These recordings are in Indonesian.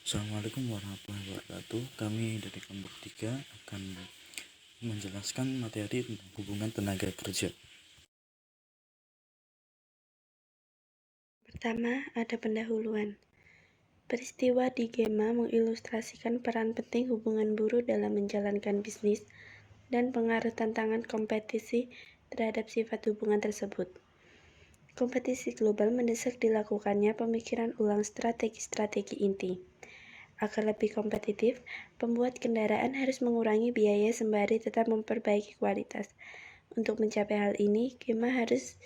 Assalamualaikum warahmatullahi wabarakatuh. Kami dari kelompok 3 akan menjelaskan materi tentang hubungan tenaga kerja. Pertama, ada pendahuluan. Peristiwa di Gema mengilustrasikan peran penting hubungan buruh dalam menjalankan bisnis dan pengaruh tantangan kompetisi terhadap sifat hubungan tersebut. Kompetisi global mendesak dilakukannya pemikiran ulang strategi-strategi inti. Agar lebih kompetitif, pembuat kendaraan harus mengurangi biaya sembari tetap memperbaiki kualitas. Untuk mencapai hal ini, Gema harus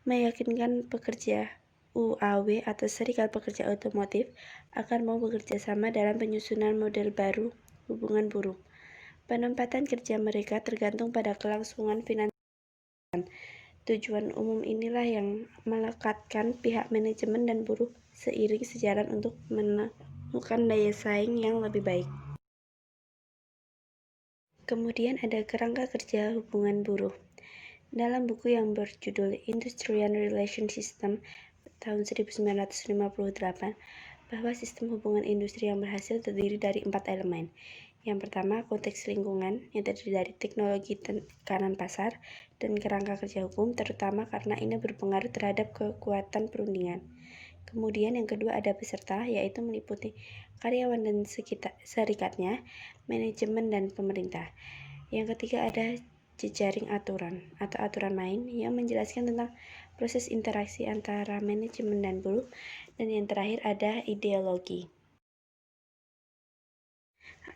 meyakinkan pekerja UAW atau Serikat Pekerja Otomotif agar mau bekerja sama dalam penyusunan model baru hubungan buruh. Penempatan kerja mereka tergantung pada kelangsungan finansial. Tujuan umum inilah yang melekatkan pihak manajemen dan buruh seiring sejalan untuk menemukan daya saing yang lebih baik. Kemudian ada kerangka kerja hubungan buruh. Dalam buku yang berjudul Industrial Relation System tahun 1958, bahwa sistem hubungan industri yang berhasil terdiri dari 4 elemen. Yang pertama, konteks lingkungan yang terdiri dari teknologi tekanan pasar dan kerangka kerja hukum, terutama karena ini berpengaruh terhadap kekuatan perundingan. Kemudian yang kedua ada peserta, yaitu meliputi karyawan dan serikatnya, manajemen dan pemerintah. Yang ketiga ada jejaring aturan atau aturan main yang menjelaskan tentang proses interaksi antara manajemen dan buruh, dan yang terakhir ada ideologi.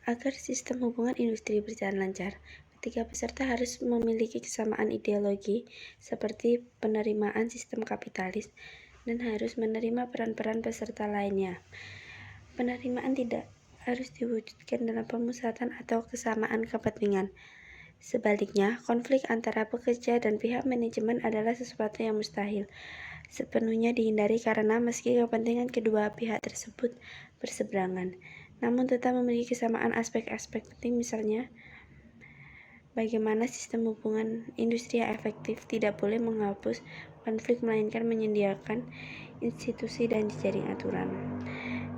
Agar sistem hubungan industri berjalan lancar, ketiga peserta harus memiliki kesamaan ideologi seperti penerimaan sistem kapitalis dan harus menerima peran-peran peserta lainnya. Penerimaan tidak harus diwujudkan dalam pemusatan atau kesamaan kepentingan. Sebaliknya, konflik antara pekerja dan pihak manajemen adalah sesuatu yang mustahil sepenuhnya dihindari karena meski kepentingan kedua pihak tersebut berseberangan, namun tetap memiliki kesamaan aspek-aspek penting, misalnya bagaimana sistem hubungan industri yang efektif tidak boleh menghapus konflik melainkan menyediakan institusi dan jejaring aturan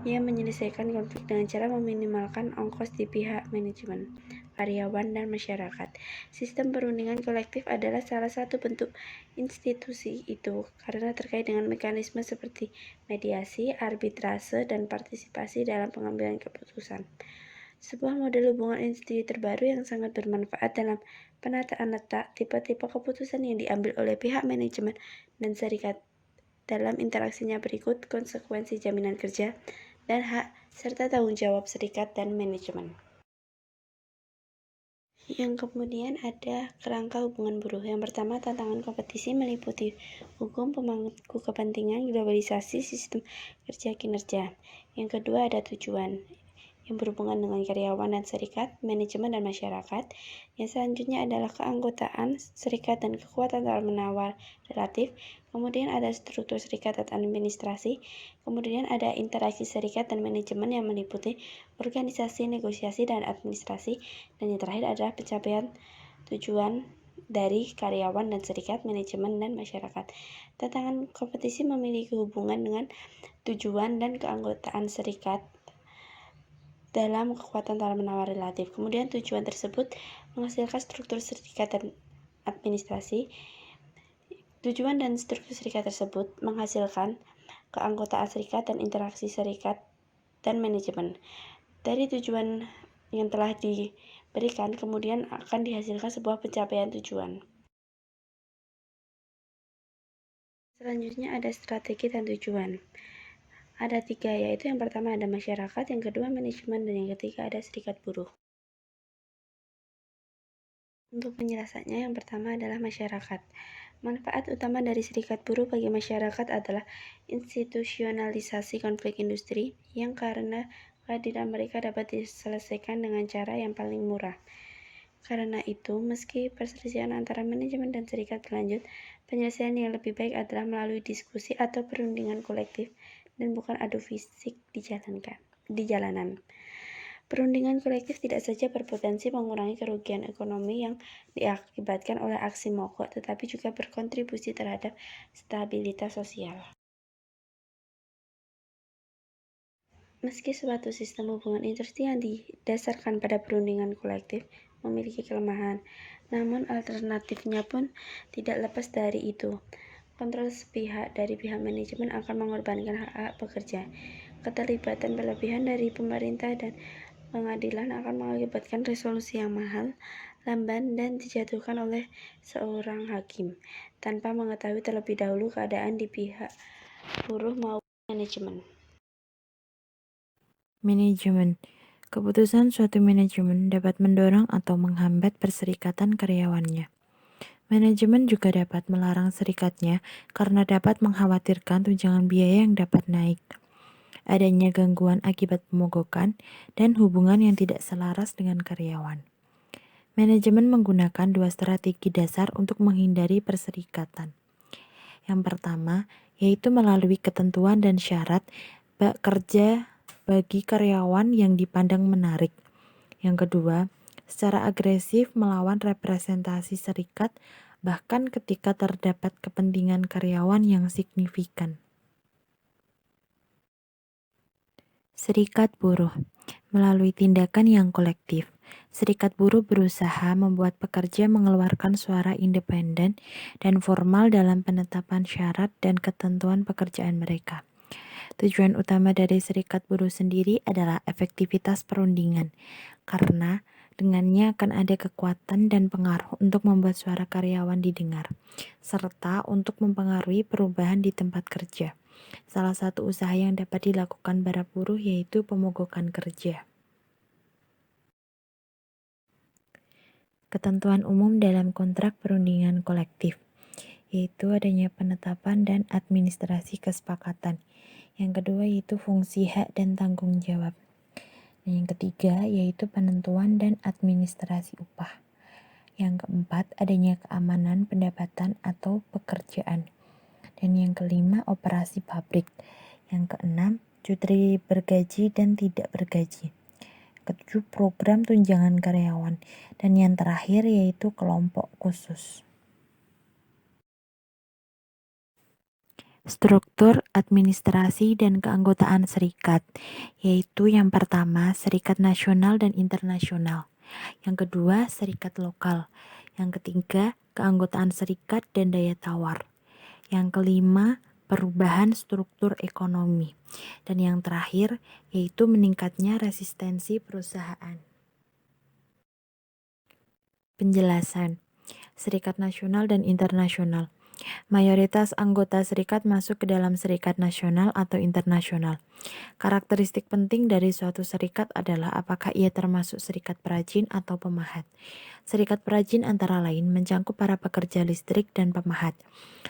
yang menyelesaikan konflik dengan cara meminimalkan ongkos di pihak manajemen, karyawan, dan masyarakat. Sistem perundingan kolektif adalah salah satu bentuk institusi itu karena terkait dengan mekanisme seperti mediasi, arbitrase, dan partisipasi dalam pengambilan keputusan. Sebuah model hubungan industri terbaru yang sangat bermanfaat dalam penataan letak tipe-tipe keputusan yang diambil oleh pihak manajemen dan serikat dalam interaksinya berikut konsekuensi jaminan kerja dan hak serta tanggung jawab serikat dan manajemen. Yang kemudian ada kerangka hubungan buruh. Yang pertama, tantangan kompetisi meliputi hukum pemangku kepentingan, globalisasi, sistem kerja kinerja. Yang kedua ada tujuan yang berhubungan dengan karyawan dan serikat, manajemen dan masyarakat. Yang selanjutnya adalah keanggotaan serikat dan kekuatan tawar-menawar relatif. Kemudian ada struktur serikat dan administrasi. Kemudian ada interaksi serikat dan manajemen yang meliputi organisasi, negosiasi, dan administrasi. Dan yang terakhir adalah pencapaian tujuan dari karyawan dan serikat, manajemen, dan masyarakat. Tantangan kompetisi memiliki hubungan dengan tujuan dan keanggotaan serikat dalam kekuatan tawar-menawar relatif. Kemudian tujuan tersebut menghasilkan struktur serikat dan administrasi. Tujuan dan struktur serikat tersebut menghasilkan keanggotaan serikat dan interaksi serikat dan manajemen. Dari tujuan yang telah diberikan, kemudian akan dihasilkan sebuah pencapaian tujuan. Selanjutnya ada strategi dan tujuan. Ada 3, yaitu yang pertama ada masyarakat, yang kedua manajemen, dan yang ketiga ada serikat buruh. Untuk penjelasannya, yang pertama adalah masyarakat. Manfaat utama dari serikat buruh bagi masyarakat adalah institusionalisasi konflik industri yang karena kehadiran mereka dapat diselesaikan dengan cara yang paling murah. Karena itu, meski perselisihan antara manajemen dan serikat berlanjut, penyelesaian yang lebih baik adalah melalui diskusi atau perundingan kolektif dan bukan adu fisik di jalanan. Perundingan kolektif tidak saja berpotensi mengurangi kerugian ekonomi yang diakibatkan oleh aksi mogok, tetapi juga berkontribusi terhadap stabilitas sosial. Meski suatu sistem hubungan industri yang didasarkan pada perundingan kolektif memiliki kelemahan, namun alternatifnya pun tidak lepas dari itu. Kontrol sepihak dari pihak manajemen akan mengorbankan hak-hak pekerja. Keterlibatan berlebihan dari pemerintah dan pengadilan akan mengakibatkan resolusi yang mahal, lamban, dan dijatuhkan oleh seorang hakim, tanpa mengetahui terlebih dahulu keadaan di pihak buruh maupun manajemen. Manajemen. Keputusan suatu manajemen dapat mendorong atau menghambat perserikatan karyawannya. Manajemen juga dapat melarang serikatnya karena dapat mengkhawatirkan tunjangan biaya yang dapat naik, adanya gangguan akibat pemogokan, dan hubungan yang tidak selaras dengan karyawan. Manajemen menggunakan dua strategi dasar untuk menghindari perserikatan. Yang pertama, yaitu melalui ketentuan dan syarat kerja bagi karyawan yang dipandang menarik. Yang kedua, secara agresif melawan representasi serikat, bahkan ketika terdapat kepentingan karyawan yang signifikan. Serikat buruh. Melalui tindakan yang kolektif, serikat buruh berusaha membuat pekerja mengeluarkan suara independen dan formal dalam penetapan syarat dan ketentuan pekerjaan mereka. Tujuan utama dari serikat buruh sendiri adalah efektivitas perundingan, karena dengannya akan ada kekuatan dan pengaruh untuk membuat suara karyawan didengar, serta untuk mempengaruhi perubahan di tempat kerja. Salah satu usaha yang dapat dilakukan para buruh yaitu pemogokan kerja. Ketentuan umum dalam kontrak perundingan kolektif, yaitu adanya penetapan dan administrasi kesepakatan. Yang kedua yaitu fungsi hak dan tanggung jawab. Dan yang ketiga yaitu penentuan dan administrasi upah. Yang keempat adanya keamanan pendapatan atau pekerjaan. Dan yang kelima operasi pabrik. Yang keenam cuti bergaji dan tidak bergaji. Ketujuh program tunjangan karyawan. Dan yang terakhir yaitu kelompok khusus. Struktur, administrasi, dan keanggotaan serikat, yaitu yang pertama, serikat nasional dan internasional. Yang kedua, serikat lokal. Yang ketiga, keanggotaan serikat dan daya tawar. Yang kelima, perubahan struktur ekonomi. Dan yang terakhir, yaitu meningkatnya resistensi perusahaan. Penjelasan. Serikat nasional dan internasional. Mayoritas anggota serikat masuk ke dalam serikat nasional atau internasional. Karakteristik penting dari suatu serikat adalah apakah ia termasuk serikat perajin atau pemahat. Serikat perajin antara lain mencangkup para pekerja listrik dan pemahat.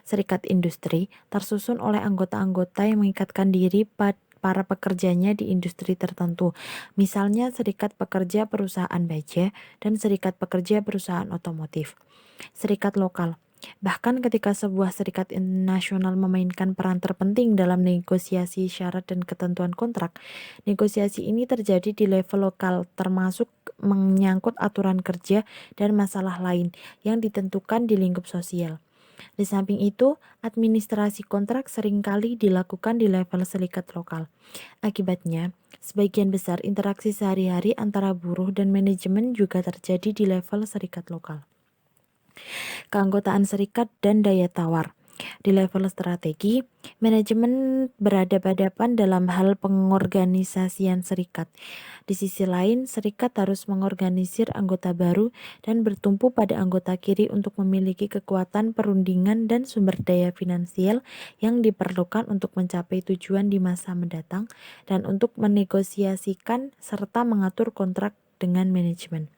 Serikat industri tersusun oleh anggota-anggota yang mengikatkan diri para pekerjanya di industri tertentu. Misalnya serikat pekerja perusahaan baja dan serikat pekerja perusahaan otomotif. Serikat lokal. Bahkan ketika sebuah serikat nasional memainkan peran terpenting dalam negosiasi syarat dan ketentuan kontrak, negosiasi ini terjadi di level lokal, termasuk menyangkut aturan kerja dan masalah lain yang ditentukan di lingkup sosial. Di samping itu, administrasi kontrak seringkali dilakukan di level serikat lokal. Akibatnya, sebagian besar interaksi sehari-hari antara buruh dan manajemen juga terjadi di level serikat lokal. Keanggotaan serikat dan daya tawar. Di level strategi, manajemen berhadapan-hadapan dalam hal pengorganisasian serikat. Di sisi lain, serikat harus mengorganisir anggota baru dan bertumpu pada anggota kiri untuk memiliki kekuatan perundingan dan sumber daya finansial yang diperlukan untuk mencapai tujuan di masa mendatang dan untuk menegosiasikan serta mengatur kontrak dengan manajemen.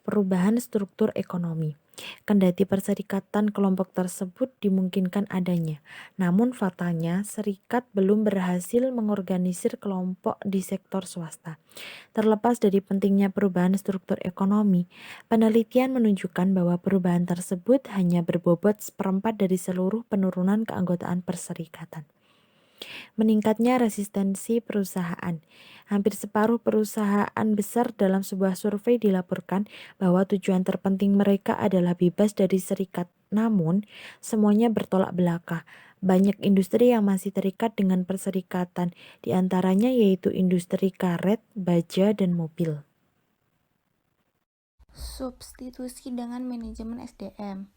Perubahan struktur ekonomi. Kendati perserikatan kelompok tersebut dimungkinkan adanya, namun faktanya serikat belum berhasil mengorganisir kelompok di sektor swasta. Terlepas dari pentingnya perubahan struktur ekonomi, penelitian menunjukkan bahwa perubahan tersebut hanya berbobot seperempat dari seluruh penurunan keanggotaan perserikatan. Meningkatnya resistensi perusahaan. Hampir separuh perusahaan besar dalam sebuah survei dilaporkan bahwa tujuan terpenting mereka adalah bebas dari serikat. Namun, semuanya bertolak belakang. Banyak industri yang masih terikat dengan perserikatan, di antaranya yaitu industri karet, baja, dan mobil. Substitusi dengan manajemen SDM.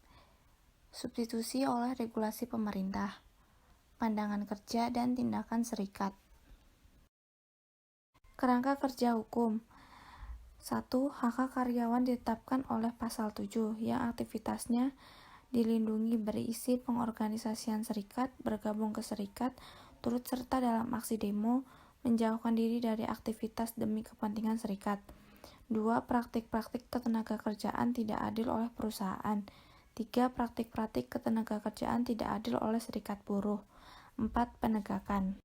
Substitusi oleh regulasi pemerintah, pandangan kerja, dan tindakan serikat. Kerangka kerja hukum. 1. Hak karyawan ditetapkan oleh pasal 7 yang aktivitasnya dilindungi berisi pengorganisasian serikat, bergabung ke serikat, turut serta dalam aksi demo, menjauhkan diri dari aktivitas demi kepentingan serikat. 2. Praktik-praktik ketenagakerjaan tidak adil oleh perusahaan. 3. Praktik-praktik ketenagakerjaan tidak adil oleh serikat buruh. 4. Penegakan.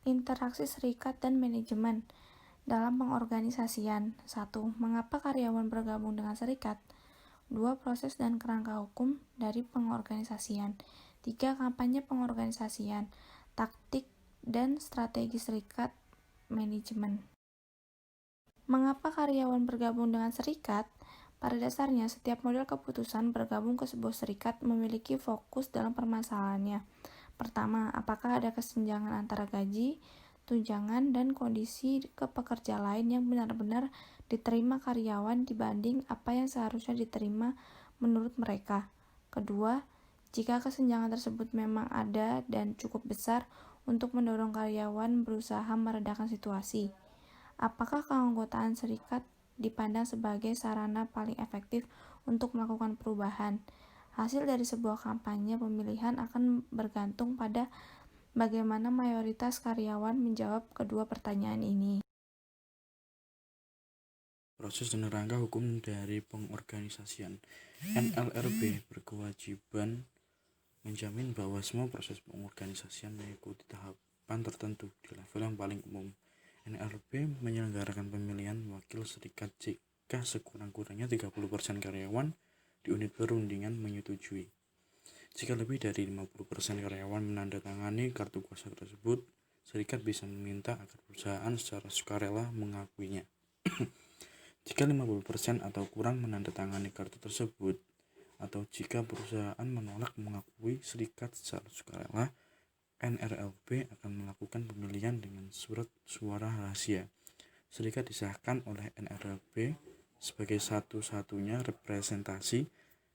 Interaksi serikat dan manajemen dalam pengorganisasian. 1. Mengapa karyawan bergabung dengan serikat? 2. Proses dan kerangka hukum dari pengorganisasian. 3. Kampanye pengorganisasian, taktik dan strategi serikat, manajemen. Mengapa karyawan bergabung dengan serikat? Pada dasarnya, setiap model keputusan bergabung ke sebuah serikat memiliki fokus dalam permasalahannya. Pertama, apakah ada kesenjangan antara gaji, tunjangan, dan kondisi ke pekerja lain yang benar-benar diterima karyawan dibanding apa yang seharusnya diterima menurut mereka. Kedua, jika kesenjangan tersebut memang ada dan cukup besar untuk mendorong karyawan berusaha meredakan situasi, apakah keanggotaan serikat dipandang sebagai sarana paling efektif untuk melakukan perubahan? Hasil dari sebuah kampanye pemilihan akan bergantung pada bagaimana mayoritas karyawan menjawab kedua pertanyaan ini. Proses dan rangka hukum dari pengorganisasian. NLRB berkewajiban menjamin bahwa semua proses pengorganisasian mengikuti tahapan tertentu di level yang paling umum. NLRB menyelenggarakan pemilihan wakil serikat jika sekurang-kurangnya 30% karyawan di unit perundingan menyetujui. Jika lebih dari 50% karyawan menandatangani kartu kuasa tersebut, serikat bisa meminta agar perusahaan secara sukarela mengakuinya. Jika 50% atau kurang menandatangani kartu tersebut, atau jika perusahaan menolak mengakui serikat secara sukarela, NLRB akan melakukan pemilihan dengan surat suara rahasia. Serikat disahkan oleh NLRB sebagai satu-satunya representasi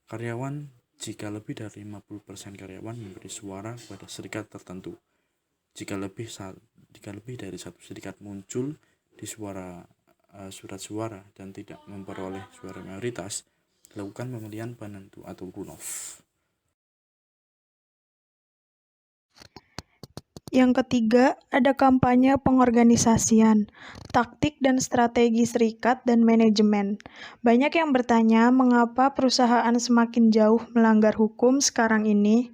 karyawan jika lebih dari 50% karyawan memberi suara pada serikat tertentu. Jika lebih dari satu serikat muncul di surat suara dan tidak memperoleh suara mayoritas, lakukan pemilihan penentu atau runoff. Yang ketiga, ada kampanye pengorganisasian, taktik dan strategi serikat dan manajemen. Banyak yang bertanya mengapa perusahaan semakin jauh melanggar hukum sekarang ini.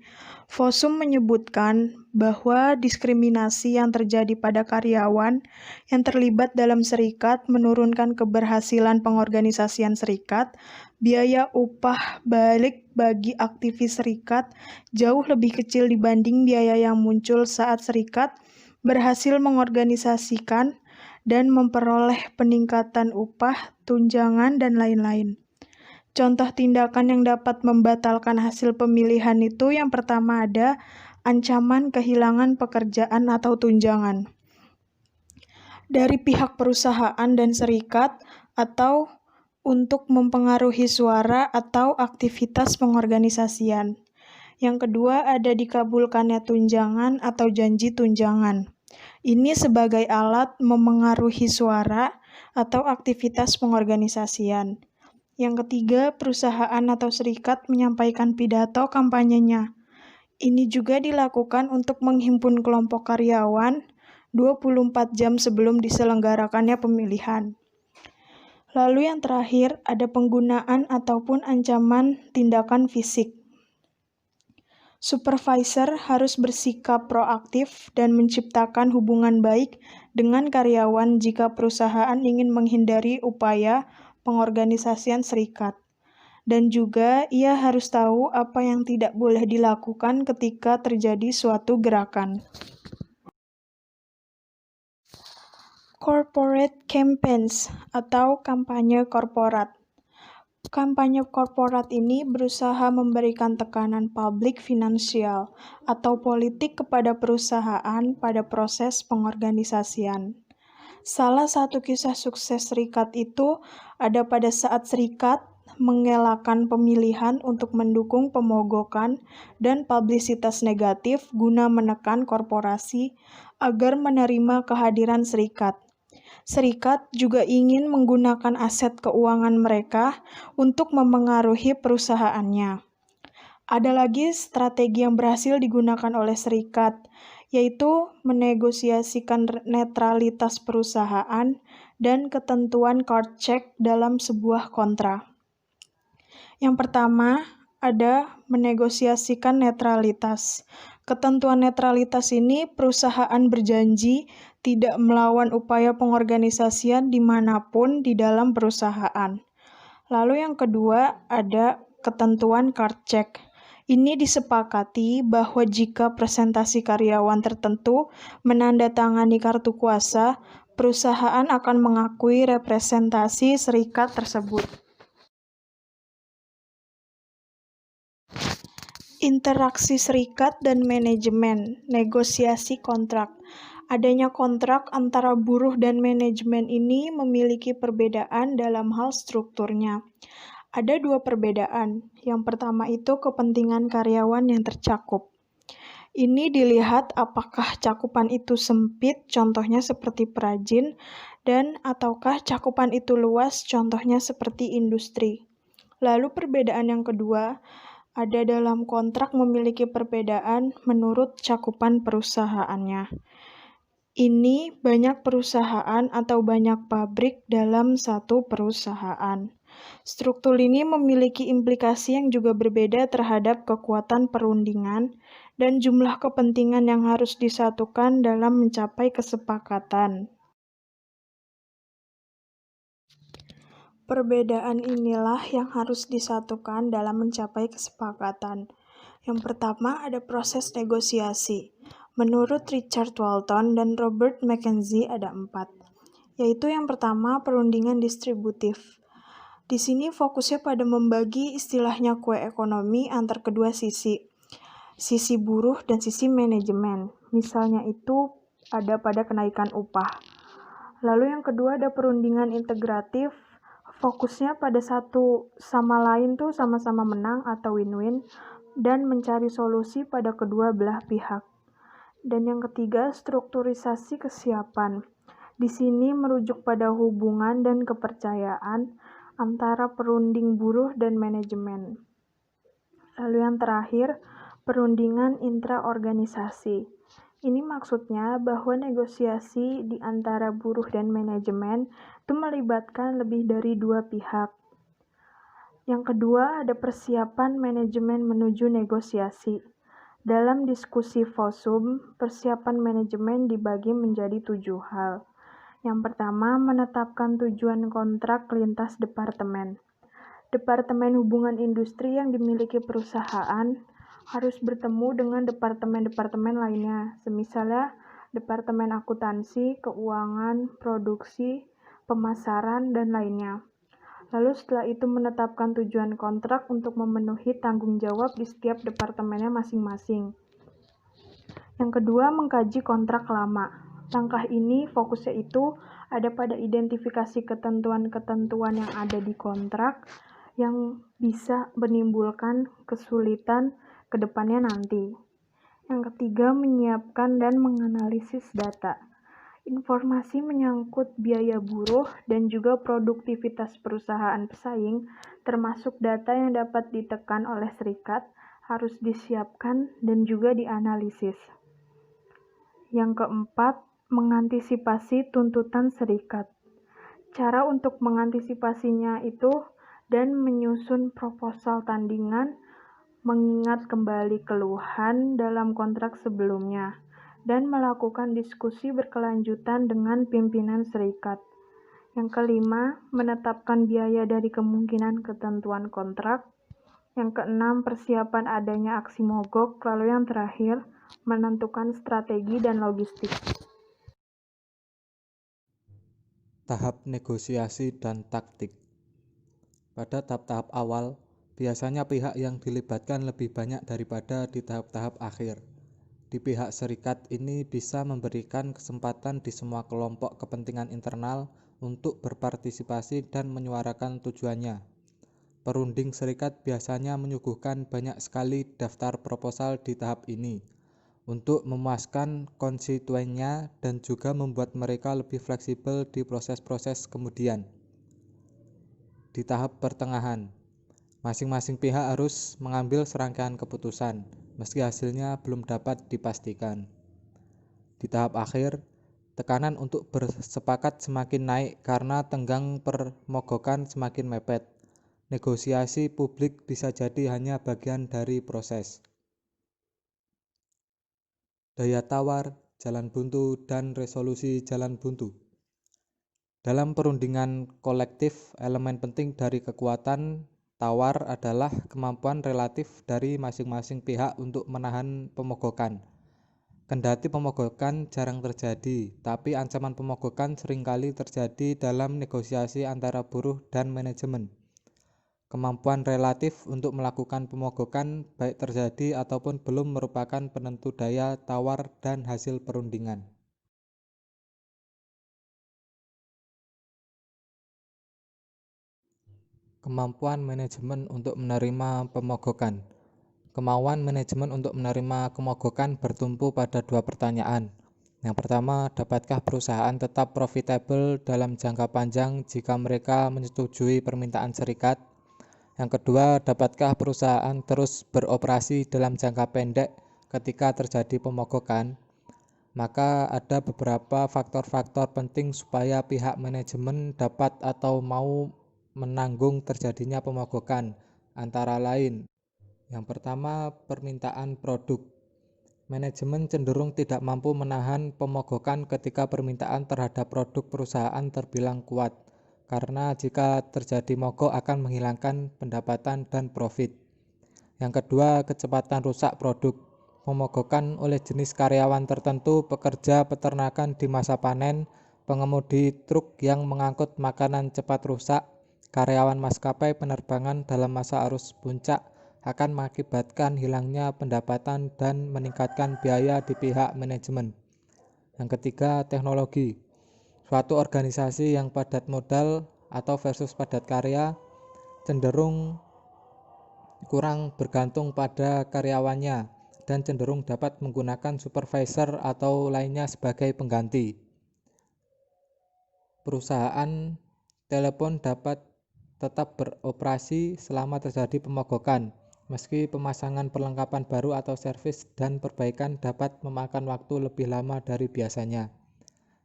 Fossum menyebutkan bahwa diskriminasi yang terjadi pada karyawan yang terlibat dalam serikat menurunkan keberhasilan pengorganisasian serikat. Biaya upah balik bagi aktivis serikat jauh lebih kecil dibanding biaya yang muncul saat serikat berhasil mengorganisasikan dan memperoleh peningkatan upah, tunjangan, dan lain-lain. Contoh tindakan yang dapat membatalkan hasil pemilihan itu yang pertama ada ancaman kehilangan pekerjaan atau tunjangan dari pihak perusahaan dan serikat atau untuk mempengaruhi suara atau aktivitas pengorganisasian. Yang kedua ada dikabulkannya tunjangan atau janji tunjangan. Ini sebagai alat memengaruhi suara atau aktivitas pengorganisasian. Yang ketiga, perusahaan atau serikat menyampaikan pidato kampanyenya. Ini juga dilakukan untuk menghimpun kelompok karyawan 24 jam sebelum diselenggarakannya pemilihan. Lalu yang terakhir, ada penggunaan ataupun ancaman tindakan fisik. Supervisor harus bersikap proaktif dan menciptakan hubungan baik dengan karyawan jika perusahaan ingin menghindari upaya pengorganisasian serikat. Dan juga ia harus tahu apa yang tidak boleh dilakukan ketika terjadi suatu gerakan. Corporate campaigns atau kampanye korporat. Kampanye korporat ini berusaha memberikan tekanan publik finansial atau politik kepada perusahaan pada proses pengorganisasian. Salah satu kisah sukses serikat itu ada pada saat serikat mengelakkan pemilihan untuk mendukung pemogokan dan publisitas negatif guna menekan korporasi agar menerima kehadiran serikat. Serikat juga ingin menggunakan aset keuangan mereka untuk memengaruhi perusahaannya. Ada lagi strategi yang berhasil digunakan oleh serikat, yaitu menegosiasikan netralitas perusahaan dan ketentuan card check dalam sebuah kontrak. Yang pertama, ada menegosiasikan netralitas. Ketentuan netralitas ini perusahaan berjanji tidak melawan upaya pengorganisasian dimanapun di dalam perusahaan. Lalu yang kedua, ada ketentuan card check. Ini disepakati bahwa jika presentasi karyawan tertentu menandatangani kartu kuasa, perusahaan akan mengakui representasi serikat tersebut. Interaksi serikat dan manajemen, negosiasi kontrak. Adanya kontrak antara buruh dan manajemen ini memiliki perbedaan dalam hal strukturnya. Ada dua perbedaan. Yang pertama itu kepentingan karyawan yang tercakup. Ini dilihat apakah cakupan itu sempit, contohnya seperti perajin, dan ataukah cakupan itu luas, contohnya seperti industri. Lalu perbedaan yang kedua, ada dalam kontrak memiliki perbedaan menurut cakupan perusahaannya. Ini banyak perusahaan atau banyak pabrik dalam satu perusahaan. Struktur ini memiliki implikasi yang juga berbeda terhadap kekuatan perundingan dan jumlah kepentingan yang harus disatukan dalam mencapai kesepakatan. Perbedaan inilah yang harus disatukan dalam mencapai kesepakatan. Yang pertama ada proses negosiasi. Menurut Richard Walton dan Robert McKenzie ada 4, yaitu yang pertama perundingan distributif. Di sini fokusnya pada membagi istilahnya kue ekonomi antar kedua sisi buruh dan sisi manajemen. Misalnya itu ada pada kenaikan upah. Lalu yang kedua ada perundingan integratif, fokusnya pada satu sama lain tuh sama-sama menang atau win-win dan mencari solusi pada kedua belah pihak. Dan yang ketiga, strukturisasi kesiapan. Di sini merujuk pada hubungan dan kepercayaan antara perunding buruh dan manajemen. Lalu yang terakhir, perundingan intraorganisasi. Ini maksudnya bahwa negosiasi di antara buruh dan manajemen itu melibatkan lebih dari dua pihak. Yang kedua, ada persiapan manajemen menuju negosiasi. Dalam diskusi FOSUM, persiapan manajemen dibagi menjadi 7 hal. Yang pertama, menetapkan tujuan kontrak lintas departemen. Departemen hubungan industri yang dimiliki perusahaan harus bertemu dengan departemen-departemen lainnya, semisalnya departemen akuntansi, keuangan, produksi, pemasaran, dan lainnya. Lalu setelah itu menetapkan tujuan kontrak untuk memenuhi tanggung jawab di setiap departemennya masing-masing. Yang kedua, mengkaji kontrak lama. Langkah ini fokusnya itu ada pada identifikasi ketentuan-ketentuan yang ada di kontrak yang bisa menimbulkan kesulitan ke depannya nanti. Yang ketiga, menyiapkan dan menganalisis data. Informasi menyangkut biaya buruh dan juga produktivitas perusahaan pesaing, termasuk data yang dapat ditekan oleh serikat, harus disiapkan dan juga dianalisis. Yang keempat, mengantisipasi tuntutan serikat. Cara untuk mengantisipasinya itu dan menyusun proposal tandingan, mengingat kembali keluhan dalam kontrak sebelumnya, dan melakukan diskusi berkelanjutan dengan pimpinan serikat. Yang kelima, menetapkan biaya dari kemungkinan ketentuan kontrak. Yang keenam, persiapan adanya aksi mogok. Lalu yang terakhir, menentukan strategi dan logistik. Tahap negosiasi dan taktik. Pada tahap-tahap awal, biasanya pihak yang dilibatkan lebih banyak daripada di tahap-tahap akhir. Di pihak serikat ini bisa memberikan kesempatan di semua kelompok kepentingan internal untuk berpartisipasi dan menyuarakan tujuannya. Perunding serikat biasanya menyuguhkan banyak sekali daftar proposal di tahap ini untuk memuaskan konstituennya dan juga membuat mereka lebih fleksibel di proses-proses kemudian. Di tahap pertengahan, masing-masing pihak harus mengambil serangkaian keputusan, meski hasilnya belum dapat dipastikan. Di tahap akhir, tekanan untuk bersepakat semakin naik karena tenggang permogokan semakin mepet. Negosiasi publik bisa jadi hanya bagian dari proses. Daya tawar, jalan buntu, dan resolusi jalan buntu. Dalam perundingan kolektif, elemen penting dari kekuatan tawar adalah kemampuan relatif dari masing-masing pihak untuk menahan pemogokan. Kendati pemogokan jarang terjadi, tapi ancaman pemogokan seringkali terjadi dalam negosiasi antara buruh dan manajemen. Kemampuan relatif untuk melakukan pemogokan baik terjadi ataupun belum merupakan penentu daya tawar dan hasil perundingan. Kemampuan manajemen untuk menerima pemogokan. Kemauan manajemen untuk menerima pemogokan bertumpu pada dua pertanyaan. Yang pertama, dapatkah perusahaan tetap profitable dalam jangka panjang jika mereka menyetujui permintaan serikat? Yang kedua, dapatkah perusahaan terus beroperasi dalam jangka pendek ketika terjadi pemogokan? Maka ada beberapa faktor-faktor penting supaya pihak manajemen dapat atau mau menanggung terjadinya pemogokan, antara lain. Yang pertama, permintaan produk. Manajemen cenderung tidak mampu menahan pemogokan ketika permintaan terhadap produk perusahaan terbilang kuat, karena jika terjadi mogok akan menghilangkan pendapatan dan profit. Yang kedua, kecepatan rusak produk. Pemogokan oleh jenis karyawan tertentu, pekerja peternakan di masa panen, pengemudi truk yang mengangkut makanan cepat rusak, karyawan maskapai penerbangan dalam masa arus puncak akan mengakibatkan hilangnya pendapatan dan meningkatkan biaya di pihak manajemen. Yang ketiga, teknologi. Suatu organisasi yang padat modal atau versus padat karya cenderung kurang bergantung pada karyawannya dan cenderung dapat menggunakan supervisor atau lainnya sebagai pengganti. Perusahaan telepon dapat tetap beroperasi selama terjadi pemogokan, meski pemasangan perlengkapan baru atau servis dan perbaikan dapat memakan waktu lebih lama dari biasanya.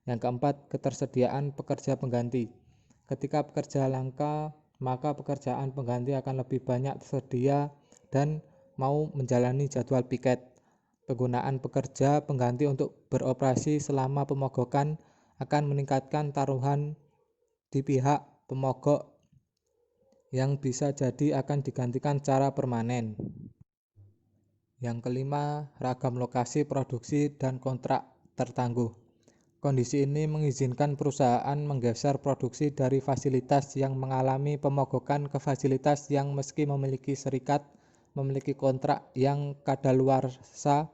Yang keempat, ketersediaan pekerja pengganti. Ketika pekerja langka, maka pekerjaan pengganti akan lebih banyak tersedia dan mau menjalani jadwal piket. Penggunaan pekerja pengganti untuk beroperasi selama pemogokan akan meningkatkan taruhan di pihak pemogok yang bisa jadi akan digantikan secara permanen. Yang kelima, ragam lokasi produksi dan kontrak tertangguh. Kondisi ini mengizinkan perusahaan menggeser produksi dari fasilitas yang mengalami pemogokan ke fasilitas yang meski memiliki serikat, memiliki kontrak yang kadaluarsa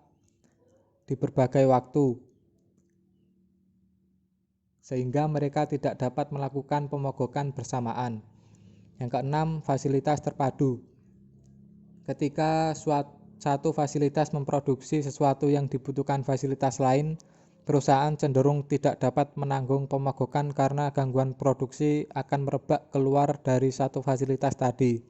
di berbagai waktu, sehingga mereka tidak dapat melakukan pemogokan bersamaan. Yang keenam, fasilitas terpadu. Ketika satu fasilitas memproduksi sesuatu yang dibutuhkan fasilitas lain, perusahaan cenderung tidak dapat menanggung pemogokan karena gangguan produksi akan merebak keluar dari satu fasilitas tadi.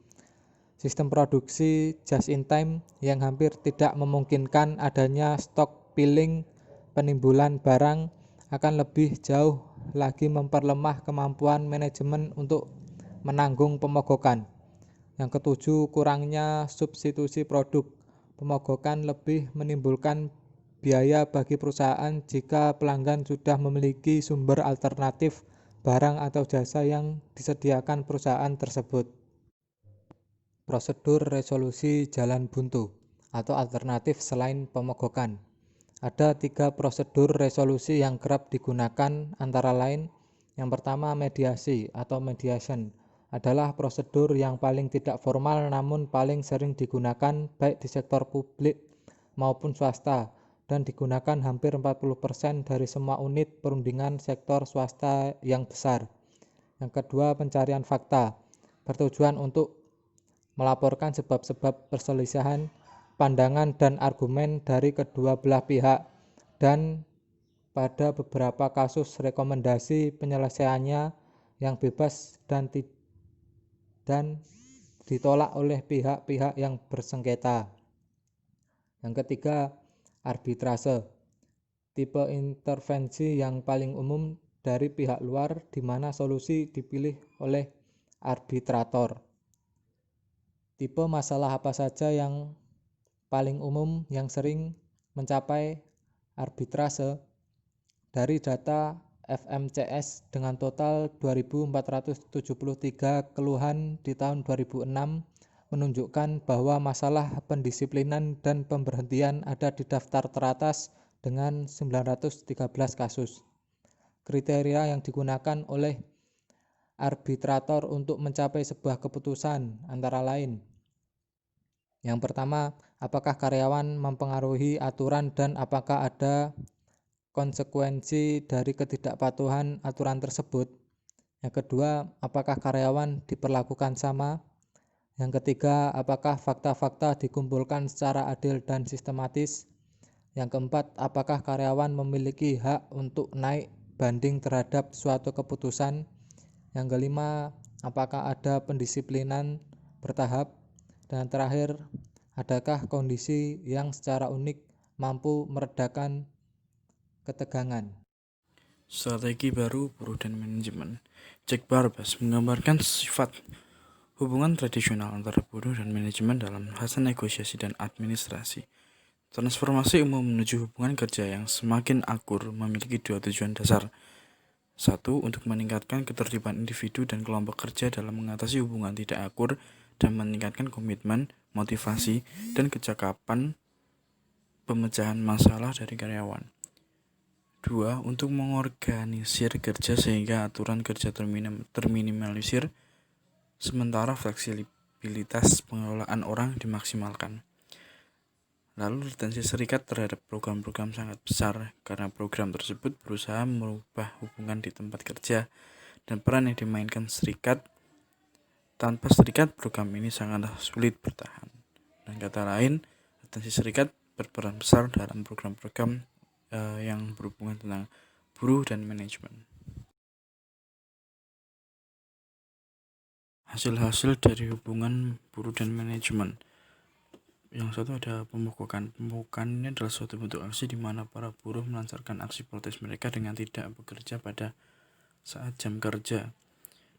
Sistem produksi just in time yang hampir tidak memungkinkan adanya stok filling penimbulan barang akan lebih jauh lagi memperlemah kemampuan manajemen untuk menanggung pemogokan. Yang ketujuh, kurangnya substitusi produk. Pemogokan lebih menimbulkan biaya bagi perusahaan jika pelanggan sudah memiliki sumber alternatif barang atau jasa yang disediakan perusahaan tersebut. Prosedur resolusi jalan buntu atau alternatif selain pemogokan. Ada 3 prosedur resolusi yang kerap digunakan, antara lain yang pertama mediasi atau mediation adalah prosedur yang paling tidak formal namun paling sering digunakan baik di sektor publik maupun swasta dan digunakan hampir 40% dari semua unit perundingan sektor swasta yang besar. Yang kedua, pencarian fakta bertujuan untuk melaporkan sebab-sebab perselisihan, pandangan dan argumen dari kedua belah pihak dan pada beberapa kasus rekomendasi penyelesaiannya yang bebas dan ditolak oleh pihak-pihak yang bersengketa. Yang ketiga, arbitrase. Tipe intervensi yang paling umum dari pihak luar di mana solusi dipilih oleh arbitrator. Tipe masalah apa saja yang paling umum yang sering mencapai arbitrase? Dari data FMCS dengan total 2.473 keluhan di tahun 2006 menunjukkan bahwa masalah pendisiplinan dan pemberhentian ada di daftar teratas dengan 913 kasus. Kriteria yang digunakan oleh arbitrator untuk mencapai sebuah keputusan antara lain: yang pertama, apakah karyawan mempengaruhi aturan dan apakah ada konsekuensi dari ketidakpatuhan aturan tersebut. Yang kedua, apakah karyawan diperlakukan sama? Yang ketiga, apakah fakta-fakta dikumpulkan secara adil dan sistematis? Yang keempat, apakah karyawan memiliki hak untuk naik banding terhadap suatu keputusan? Yang kelima, apakah ada pendisiplinan bertahap? Dan terakhir, adakah kondisi yang secara unik mampu meredakan ketegangan? Strategi baru buruh dan manajemen. Jack Barbas menggambarkan sifat hubungan tradisional antara buruh dan manajemen dalam fase negosiasi dan administrasi. Transformasi umum menuju hubungan kerja yang semakin akur memiliki dua tujuan dasar. Satu, untuk meningkatkan ketertiban individu dan kelompok kerja dalam mengatasi hubungan tidak akur dan meningkatkan komitmen, motivasi, dan kecakapan pemecahan masalah dari karyawan. Dua, untuk mengorganisir kerja sehingga aturan kerja terminimalisir, sementara fleksibilitas pengelolaan orang dimaksimalkan. Lalu retensi serikat terhadap program-program sangat besar karena program tersebut berusaha merubah hubungan di tempat kerja dan peran yang dimainkan serikat. Tanpa serikat, program ini sangatlah sulit bertahan. Dan kata lain, retensi serikat berperan besar dalam program-program yang berhubungan tentang buruh dan manajemen. Hasil-hasil dari hubungan buruh dan manajemen. Yang satu ada pemogokan. Pemogokan ini adalah suatu bentuk aksi di mana para buruh melancarkan aksi protes mereka dengan tidak bekerja pada saat jam kerja.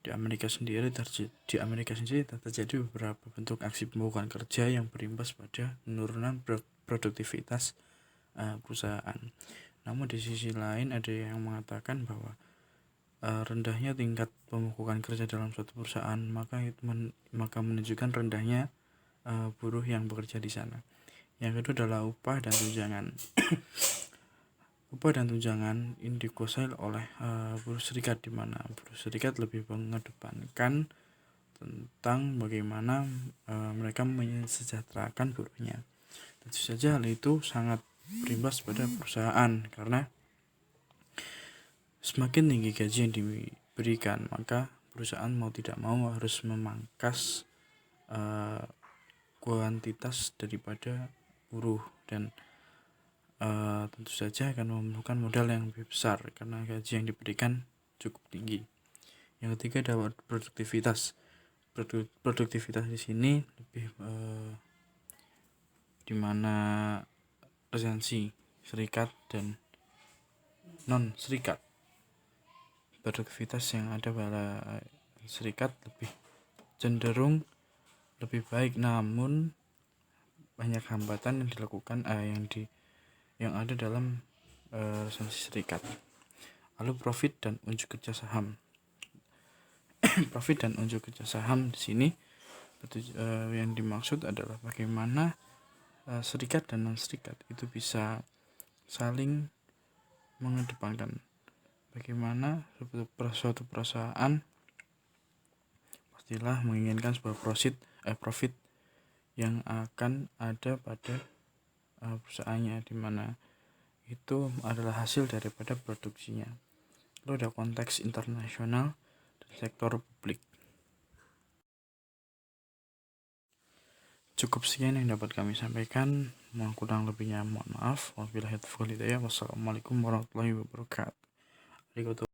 Di Amerika sendiri terjadi beberapa bentuk aksi pemogokan kerja yang berimbas pada penurunan produktivitas perusahaan. Namun di sisi lain ada yang mengatakan bahwa rendahnya tingkat pemogokan kerja dalam suatu perusahaan maka menunjukkan rendahnya buruh yang bekerja di sana. Yang kedua adalah upah dan tunjangan. Upah dan tunjangan ini dikuasai oleh buruh serikat, di mana buruh serikat lebih mengedepankan tentang bagaimana mereka mensejahterakan buruhnya. Tentu saja hal itu sangat berimbas pada perusahaan karena semakin tinggi gaji yang diberikan, maka perusahaan mau tidak mau harus memangkas kuantitas daripada buruh dan tentu saja akan memerlukan modal yang lebih besar karena gaji yang diberikan cukup tinggi. Yang ketiga adalah produktivitas. Produktivitas di sini lebih di mana presensi serikat dan non serikat. Produktivitas yang ada pada serikat lebih cenderung lebih baik, namun banyak hambatan yang dilakukan yang ada dalam presensi serikat. Lalu profit dan unjuk kerja saham. Profit dan unjuk kerja saham di sini yang dimaksud adalah bagaimana serikat dan non serikat itu bisa saling mengedepankan bagaimana suatu perusahaan pastilah menginginkan sebuah profit yang akan ada pada perusahaannya, di mana itu adalah hasil daripada produksinya. Lalu ada konteks internasional dan sektor publik. Cukup sekian yang dapat kami sampaikan. Mohon kurang lebihnya mohon maaf. Wabillahi taufiq wal hidayah. Wassalamualaikum warahmatullahi wabarakatuh.